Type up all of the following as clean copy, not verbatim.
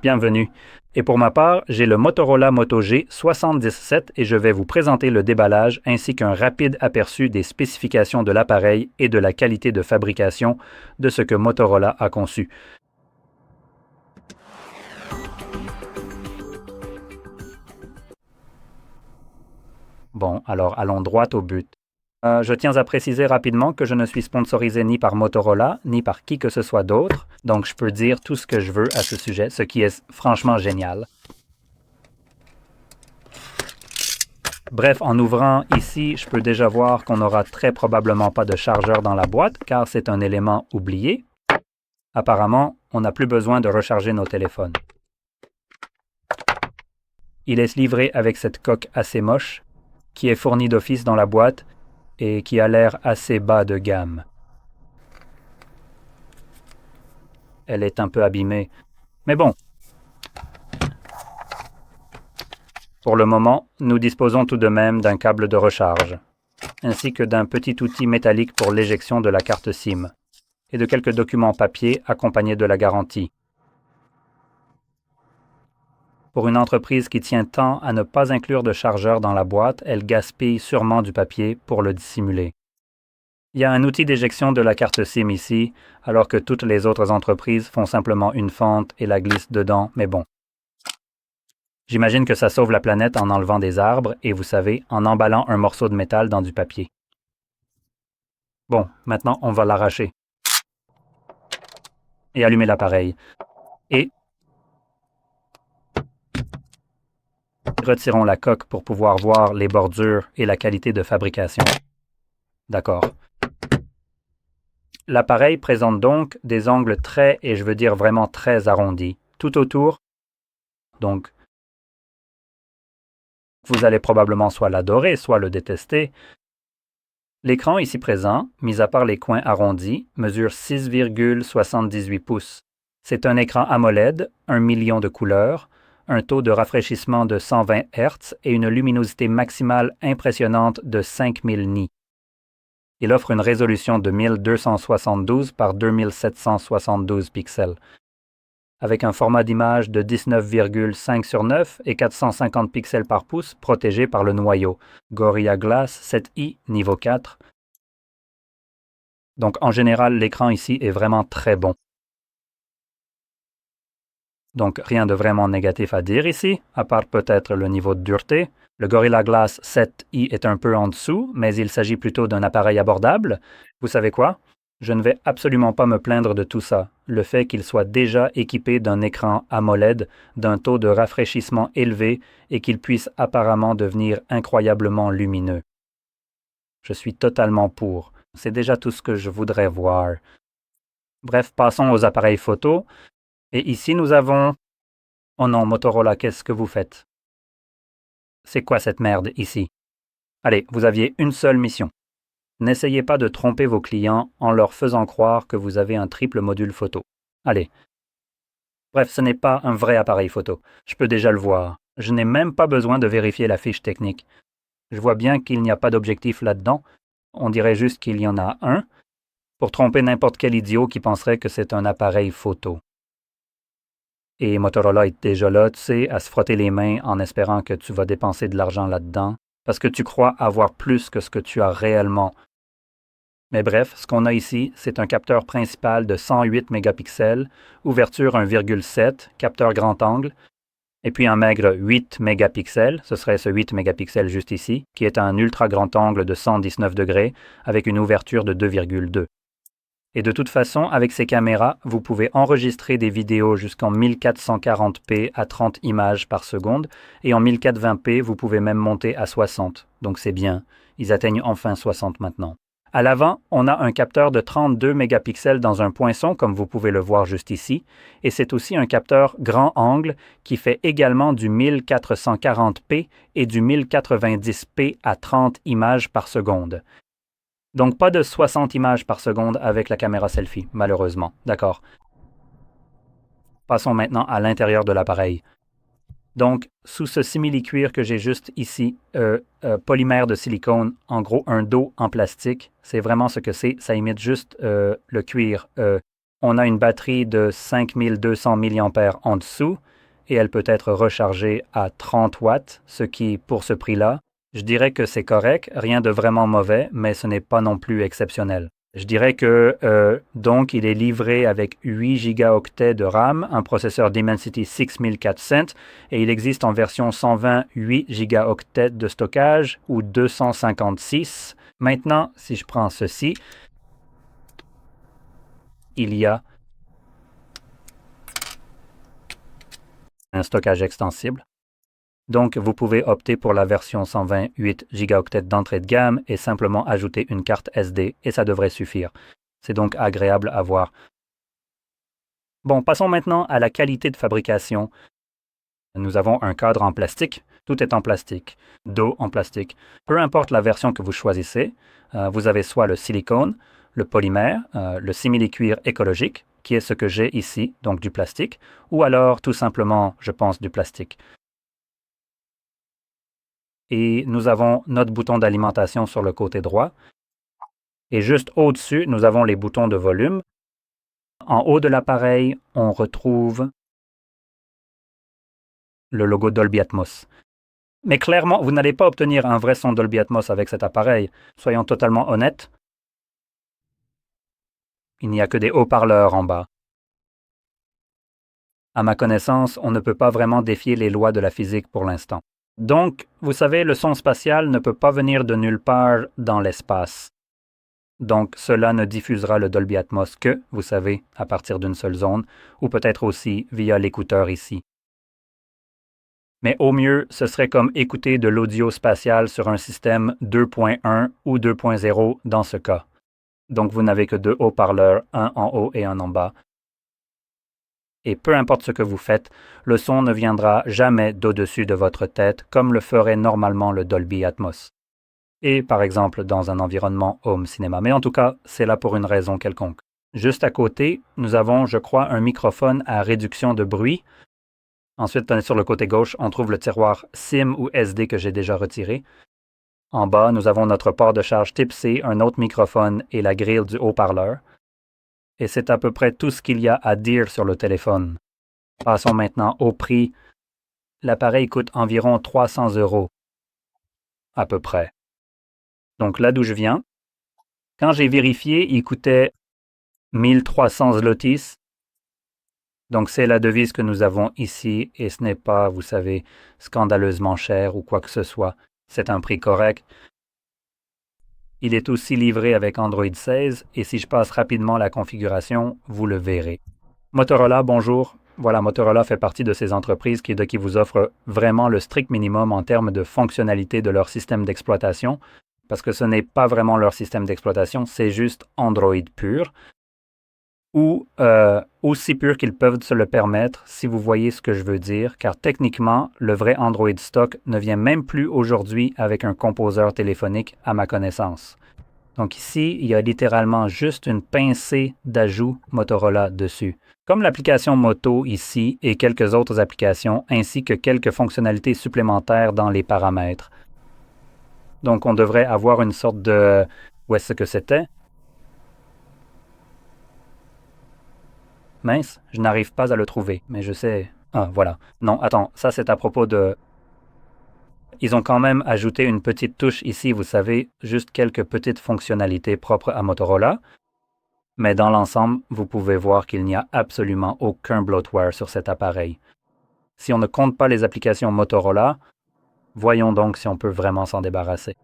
Bienvenue. Et pour ma part, j'ai le Motorola Moto G77 et je vais vous présenter le déballage ainsi qu'un rapide aperçu des spécifications de l'appareil et de la qualité de fabrication de ce que Motorola a conçu. Bon, alors allons droit au but. Je tiens à préciser rapidement que je ne suis sponsorisé ni par Motorola, ni par qui que ce soit d'autre, donc je peux dire tout ce que je veux à ce sujet, ce qui est franchement génial. Bref, en ouvrant ici, je peux déjà voir qu'on n'aura très probablement pas de chargeur dans la boîte, car c'est un élément oublié. Apparemment, on n'a plus besoin de recharger nos téléphones. Il est livré avec cette coque assez moche, qui est fournie d'office dans la boîte, et qui a l'air assez bas de gamme. Elle est un peu abîmée, mais bon. Pour le moment, nous disposons tout de même d'un câble de recharge, ainsi que d'un petit outil métallique pour l'éjection de la carte SIM, et de quelques documents papier accompagnés de la garantie. Pour une entreprise qui tient tant à ne pas inclure de chargeur dans la boîte, elle gaspille sûrement du papier pour le dissimuler. Il y a un outil d'éjection de la carte SIM ici, alors que toutes les autres entreprises font simplement une fente et la glissent dedans, mais bon. J'imagine que ça sauve la planète en enlevant des arbres et, vous savez, en emballant un morceau de métal dans du papier. Bon, maintenant on va l'arracher. Et allumer l'appareil. Et retirons la coque pour pouvoir voir les bordures et la qualité de fabrication. D'accord. L'appareil présente donc des angles très, et je veux dire vraiment très arrondis, tout autour. Donc, vous allez probablement soit l'adorer, soit le détester. L'écran ici présent, mis à part les coins arrondis, mesure 6,78 pouces. C'est un écran AMOLED, 1 million de couleurs, un taux de rafraîchissement de 120 Hz et une luminosité maximale impressionnante de 5000 nits. Il offre une résolution de 1272 par 2772 pixels, avec un format d'image de 19,5 sur 9 et 450 pixels par pouce protégé par le noyau Gorilla Glass 7i niveau 4. Donc en général, l'écran ici est vraiment très bon. Donc rien de vraiment négatif à dire ici, à part peut-être le niveau de dureté. Le Gorilla Glass 7i est un peu en dessous, mais il s'agit plutôt d'un appareil abordable. Vous savez quoi? Je ne vais absolument pas me plaindre de tout ça. Le fait qu'il soit déjà équipé d'un écran AMOLED, d'un taux de rafraîchissement élevé et qu'il puisse apparemment devenir incroyablement lumineux. Je suis totalement pour. C'est déjà tout ce que je voudrais voir. Bref, passons aux appareils photo. Et ici, nous avons... Oh non, Motorola, qu'est-ce que vous faites? C'est quoi cette merde ici? Allez, vous aviez une seule mission. N'essayez pas de tromper vos clients en leur faisant croire que vous avez un triple module photo. Allez. Bref, ce n'est pas un vrai appareil photo. Je peux déjà le voir. Je n'ai même pas besoin de vérifier la fiche technique. Je vois bien qu'il n'y a pas d'objectif là-dedans. On dirait juste qu'il y en a un, pour tromper n'importe quel idiot qui penserait que c'est un appareil photo. Et Motorola est déjà là, tu sais, à se frotter les mains en espérant que tu vas dépenser de l'argent là-dedans, parce que tu crois avoir plus que ce que tu as réellement. Mais bref, ce qu'on a ici, c'est un capteur principal de 108 mégapixels, ouverture 1,7, capteur grand angle, et puis un maigre 8 mégapixels, ce serait ce 8 mégapixels juste ici, qui est un ultra grand angle de 119 degrés, avec une ouverture de 2,2. Et de toute façon, avec ces caméras, vous pouvez enregistrer des vidéos jusqu'en 1440p à 30 images par seconde, et en 1420p, vous pouvez même monter à 60. Donc c'est bien, ils atteignent enfin 60 maintenant. À l'avant, on a un capteur de 32 mégapixels dans un poinçon, comme vous pouvez le voir juste ici, et c'est aussi un capteur grand angle qui fait également du 1440p et du 1090p à 30 images par seconde. Donc pas de 60 images par seconde avec la caméra selfie, malheureusement. D'accord. Passons maintenant à l'intérieur de l'appareil. Donc, sous ce simili-cuir que j'ai juste ici, polymère de silicone, en gros un dos en plastique, c'est vraiment ce que c'est, ça imite juste le cuir. On a une batterie de 5200 mAh en dessous, et elle peut être rechargée à 30 watts, ce qui, pour ce prix-là, je dirais que c'est correct, rien de vraiment mauvais, mais ce n'est pas non plus exceptionnel. Je dirais que donc il est livré avec 8 gigaoctets de RAM, un processeur Dimensity 6400 et il existe en version 128 gigaoctets de stockage ou 256. Maintenant, si je prends ceci, il y a un stockage extensible. Donc, vous pouvez opter pour la version 128 gigaoctets d'entrée de gamme et simplement ajouter une carte SD et ça devrait suffire. C'est donc agréable à voir. Bon, passons maintenant à la qualité de fabrication. Nous avons un cadre en plastique. Tout est en plastique. Dos en plastique. Peu importe la version que vous choisissez, vous avez soit le silicone, le polymère, le simili-cuir écologique, qui est ce que j'ai ici, donc du plastique, ou alors tout simplement, je pense, du plastique. Et nous avons notre bouton d'alimentation sur le côté droit. Et juste au-dessus, nous avons les boutons de volume. En haut de l'appareil, on retrouve le logo Dolby Atmos. Mais clairement, vous n'allez pas obtenir un vrai son Dolby Atmos avec cet appareil. Soyons totalement honnêtes. Il n'y a que des haut-parleurs en bas. À ma connaissance, on ne peut pas vraiment défier les lois de la physique pour l'instant. Donc, vous savez, le son spatial ne peut pas venir de nulle part dans l'espace. Donc, cela ne diffusera le Dolby Atmos que, vous savez, à partir d'une seule zone, ou peut-être aussi via l'écouteur ici. Mais au mieux, ce serait comme écouter de l'audio spatial sur un système 2.1 ou 2.0 dans ce cas. Donc, vous n'avez que deux haut-parleurs, un en haut et un en bas. Et peu importe ce que vous faites, le son ne viendra jamais d'au-dessus de votre tête comme le ferait normalement le Dolby Atmos. Et par exemple dans un environnement home cinéma. Mais en tout cas, c'est là pour une raison quelconque. Juste à côté, nous avons, je crois, un microphone à réduction de bruit. Ensuite, sur le côté gauche, on trouve le tiroir SIM ou SD que j'ai déjà retiré. En bas, nous avons notre port de charge Type C, un autre microphone et la grille du haut-parleur. Et c'est à peu près tout ce qu'il y a à dire sur le téléphone. Passons maintenant au prix. L'appareil coûte environ 300 €, à peu près. Donc là d'où je viens, quand j'ai vérifié, il coûtait 1300 zlotys. Donc c'est la devise que nous avons ici et ce n'est pas, vous savez, scandaleusement cher ou quoi que ce soit. C'est un prix correct. Il est aussi livré avec Android 16 et si je passe rapidement la configuration, vous le verrez. Motorola, bonjour. Voilà, Motorola fait partie de ces entreprises qui vous offrent vraiment le strict minimum en termes de fonctionnalité de leur système d'exploitation, parce que ce n'est pas vraiment leur système d'exploitation, c'est juste Android pur, ou aussi pur qu'ils peuvent se le permettre, si vous voyez ce que je veux dire, car techniquement, le vrai Android stock ne vient même plus aujourd'hui avec un composeur téléphonique à ma connaissance. Donc ici, il y a littéralement juste une pincée d'ajout Motorola dessus. Comme l'application Moto ici et quelques autres applications, ainsi que quelques fonctionnalités supplémentaires dans les paramètres. Donc on devrait avoir une sorte de... Où est-ce que c'était? Mince, je n'arrive pas à le trouver, mais je sais... Ah, voilà. Non, attends, ça c'est à propos de... Ils ont quand même ajouté une petite touche ici, vous savez, juste quelques petites fonctionnalités propres à Motorola. Mais dans l'ensemble, vous pouvez voir qu'il n'y a absolument aucun bloatware sur cet appareil. Si on ne compte pas les applications Motorola, voyons donc si on peut vraiment s'en débarrasser.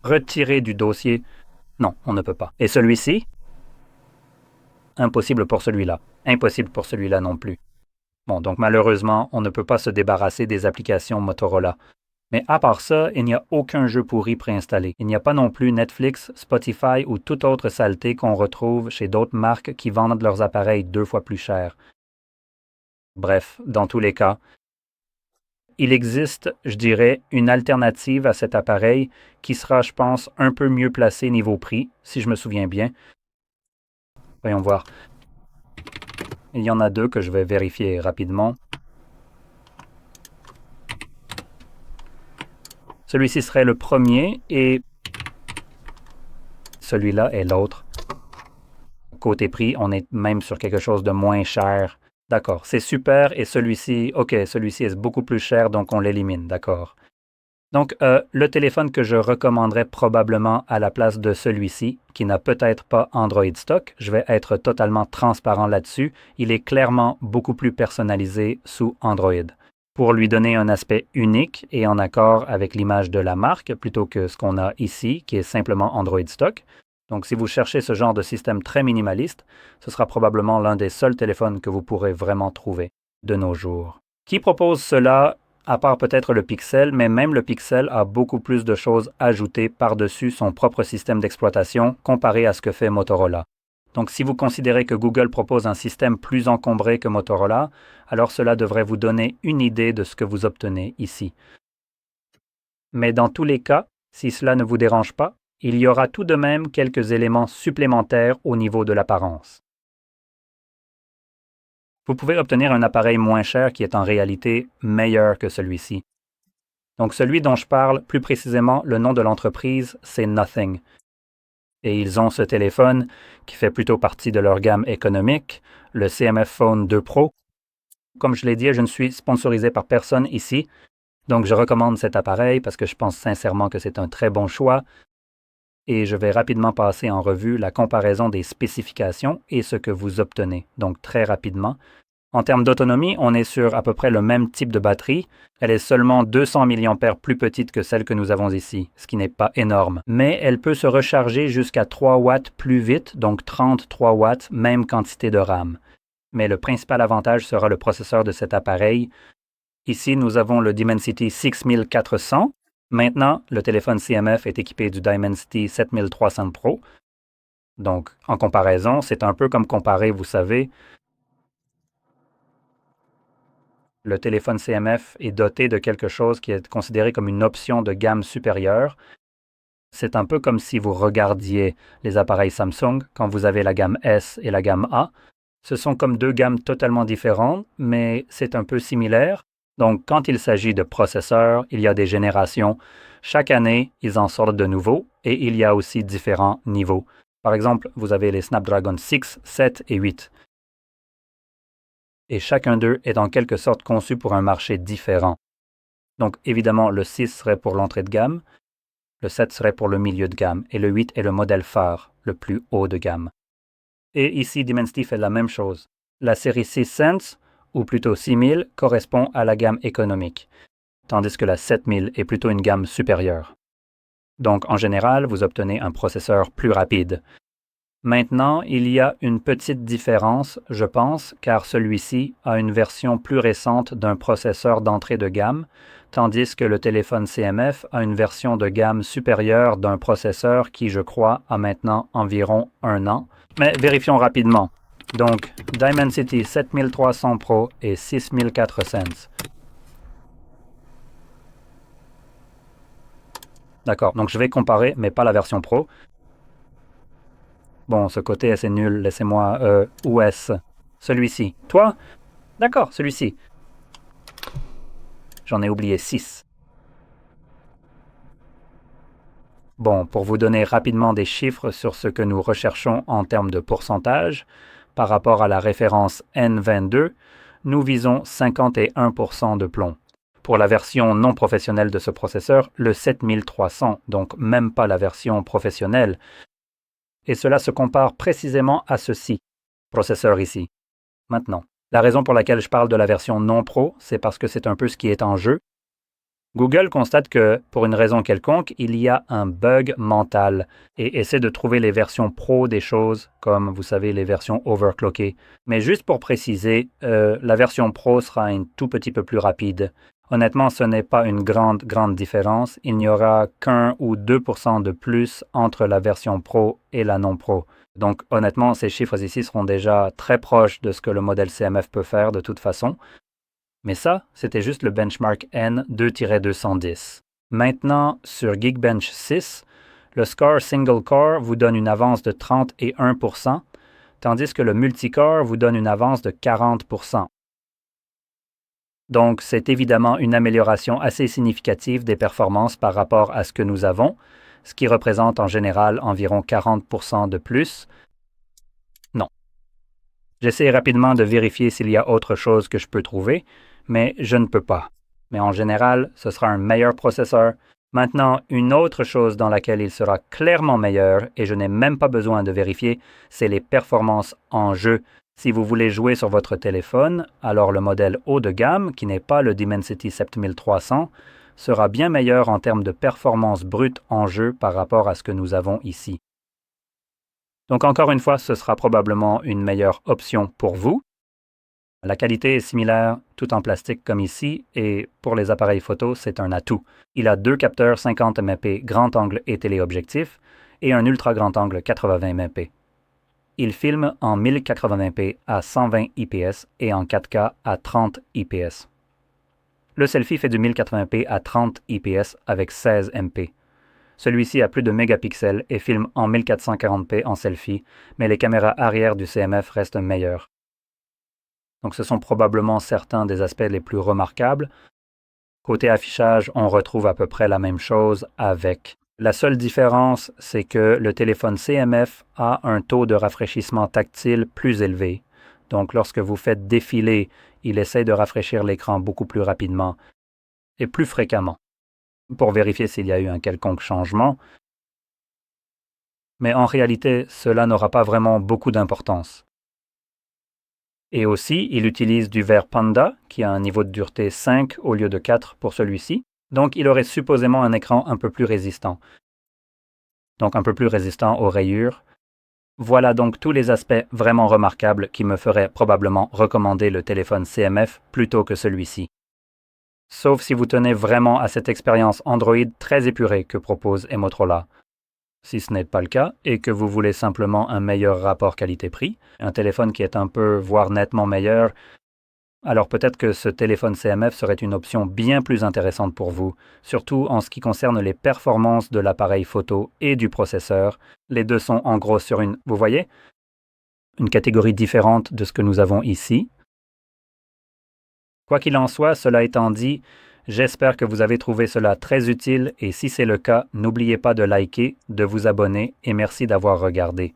Retirer du dossier, non, on ne peut pas. Et celui-ci? Impossible pour celui-là. Impossible pour celui-là non plus. Bon, donc malheureusement, on ne peut pas se débarrasser des applications Motorola. Mais à part ça, il n'y a aucun jeu pourri préinstallé. Il n'y a pas non plus Netflix, Spotify ou toute autre saleté qu'on retrouve chez d'autres marques qui vendent leurs appareils 2 fois plus cher. Bref, dans tous les cas, il existe, je dirais, une alternative à cet appareil qui sera, je pense, un peu mieux placé niveau prix, si je me souviens bien. Voyons voir. Il y en a deux que je vais vérifier rapidement. Celui-ci serait le premier et celui-là est l'autre. Côté prix, on est même sur quelque chose de moins cher D'accord, c'est super et celui-ci, ok, celui-ci est beaucoup plus cher, donc on l'élimine, d'accord. Donc, le téléphone que je recommanderais probablement à la place de celui-ci, qui n'a peut-être pas Android stock, je vais être totalement transparent là-dessus, il est clairement beaucoup plus personnalisé sous Android. Pour lui donner un aspect unique et en accord avec l'image de la marque, plutôt que ce qu'on a ici, qui est simplement Android stock. Donc, si vous cherchez ce genre de système très minimaliste, ce sera probablement l'un des seuls téléphones que vous pourrez vraiment trouver de nos jours. Qui propose cela à part peut-être le Pixel, mais même le Pixel a beaucoup plus de choses ajoutées par-dessus son propre système d'exploitation comparé à ce que fait Motorola. Donc si vous considérez que Google propose un système plus encombré que Motorola, alors cela devrait vous donner une idée de ce que vous obtenez ici. Mais dans tous les cas, si cela ne vous dérange pas, il y aura tout de même quelques éléments supplémentaires au niveau de l'apparence. Vous pouvez obtenir un appareil moins cher qui est en réalité meilleur que celui-ci. Donc celui dont je parle, plus précisément, le nom de l'entreprise, c'est Nothing. Et ils ont ce téléphone qui fait plutôt partie de leur gamme économique, le CMF Phone 2 Pro. Comme je l'ai dit, je ne suis sponsorisé par personne ici, donc je recommande cet appareil parce que je pense sincèrement que c'est un très bon choix. Et je vais rapidement passer en revue la comparaison des spécifications et ce que vous obtenez, donc très rapidement. En termes d'autonomie, on est sur à peu près le même type de batterie. Elle est seulement 200 mAh plus petite que celle que nous avons ici, ce qui n'est pas énorme. Mais elle peut se recharger jusqu'à 3 watts plus vite, donc 33 watts, même quantité de RAM. Mais le principal avantage sera le processeur de cet appareil. Ici, nous avons le Dimensity 6400. Maintenant, le téléphone CMF est équipé du Dimensity 7300 Pro. Donc, en comparaison, c'est un peu comme comparer, vous savez, le téléphone CMF est doté de quelque chose qui est considéré comme une option de gamme supérieure. C'est un peu comme si vous regardiez les appareils Samsung quand vous avez la gamme S et la gamme A. Ce sont comme deux gammes totalement différentes, mais c'est un peu similaire. Donc, quand il s'agit de processeurs, il y a des générations. Chaque année, ils en sortent de nouveaux et il y a aussi différents niveaux. Par exemple, vous avez les Snapdragon 6, 7 et 8. Et chacun d'eux est en quelque sorte conçu pour un marché différent. Donc évidemment, le 6 serait pour l'entrée de gamme, le 7 serait pour le milieu de gamme, et le 8 est le modèle phare, le plus haut de gamme. Et ici, Dimensity fait la même chose. La série 6 Sense, ou plutôt 6000, correspond à la gamme économique, tandis que la 7000 est plutôt une gamme supérieure. Donc en général, vous obtenez un processeur plus rapide. Maintenant, il y a une petite différence, je pense, car celui-ci a une version plus récente d'un processeur d'entrée de gamme, tandis que le téléphone CMF a une version de gamme supérieure d'un processeur qui, je crois, a maintenant environ 1 an. Mais vérifions rapidement. Donc, Dimensity 7300 Pro et 6400. D'accord, donc je vais comparer, mais pas la version Pro. Bon, ce côté c'est nul, laissez-moi où est-ce? Celui-ci. Toi? D'accord, celui-ci. J'en ai oublié 6. Bon, pour vous donner rapidement des chiffres sur ce que nous recherchons en termes de pourcentage, par rapport à la référence N22, nous visons 51% de plomb. Pour la version non professionnelle de ce processeur, le 7300, donc même pas la version professionnelle, et cela se compare précisément à ceci, processeur ici. Maintenant, la raison pour laquelle je parle de la version non pro, c'est parce que c'est un peu ce qui est en jeu. Google constate que, pour une raison quelconque, il y a un bug mental et essaie de trouver les versions pro des choses, comme vous savez les versions overclockées. Mais juste pour préciser, la version pro sera un tout petit peu plus rapide. Honnêtement, ce n'est pas une grande différence. Il n'y aura qu'1 ou 2% de plus entre la version pro et la non pro. Donc honnêtement, ces chiffres ici seront déjà très proches de ce que le modèle CMF peut faire de toute façon. Mais ça, c'était juste le benchmark N2-210. Maintenant, sur Geekbench 6, le score single core vous donne une avance de 31%, tandis que le multicore vous donne une avance de 40%. Donc, c'est évidemment une amélioration assez significative des performances par rapport à ce que nous avons, ce qui représente en général environ 40% de plus. Non. J'essaie rapidement de vérifier s'il y a autre chose que je peux trouver, mais je ne peux pas. Mais en général, ce sera un meilleur processeur. Maintenant, une autre chose dans laquelle il sera clairement meilleur, et je n'ai même pas besoin de vérifier, c'est les performances en jeu. Si vous voulez jouer sur votre téléphone, alors le modèle haut de gamme, qui n'est pas le Dimensity 7300, sera bien meilleur en termes de performance brute en jeu par rapport à ce que nous avons ici. Donc encore une fois, ce sera probablement une meilleure option pour vous. La qualité est similaire, tout en plastique comme ici, et pour les appareils photo, c'est un atout. Il a deux capteurs 50 MP grand angle et téléobjectif, et un ultra grand angle 80 MP. Il filme en 1080p à 120 IPS et en 4K à 30 IPS. Le selfie fait du 1080p à 30 IPS avec 16 MP. Celui-ci a plus de mégapixels et filme en 1440p en selfie, mais les caméras arrière du CMF restent meilleures. Donc ce sont probablement certains des aspects les plus remarquables. Côté affichage, on retrouve à peu près la même chose avec. La seule différence, c'est que le téléphone CMF a un taux de rafraîchissement tactile plus élevé. Donc lorsque vous faites défiler, il essaie de rafraîchir l'écran beaucoup plus rapidement et plus fréquemment pour vérifier s'il y a eu un quelconque changement. Mais en réalité, cela n'aura pas vraiment beaucoup d'importance. Et aussi, il utilise du verre Panda, qui a un niveau de dureté 5 au lieu de 4 pour celui-ci. Donc, il aurait supposément un écran un peu plus résistant. Donc, un peu plus résistant aux rayures. Voilà donc tous les aspects vraiment remarquables qui me feraient probablement recommander le téléphone CMF plutôt que celui-ci. Sauf si vous tenez vraiment à cette expérience Android très épurée que propose Motorola. Si ce n'est pas le cas et que vous voulez simplement un meilleur rapport qualité-prix, un téléphone qui est un peu, voire nettement meilleur, alors peut-être que ce téléphone CMF serait une option bien plus intéressante pour vous, surtout en ce qui concerne les performances de l'appareil photo et du processeur. Les deux sont en gros sur vous voyez, une catégorie différente de ce que nous avons ici. Quoi qu'il en soit, cela étant dit, j'espère que vous avez trouvé cela très utile et si c'est le cas, n'oubliez pas de liker, de vous abonner et merci d'avoir regardé.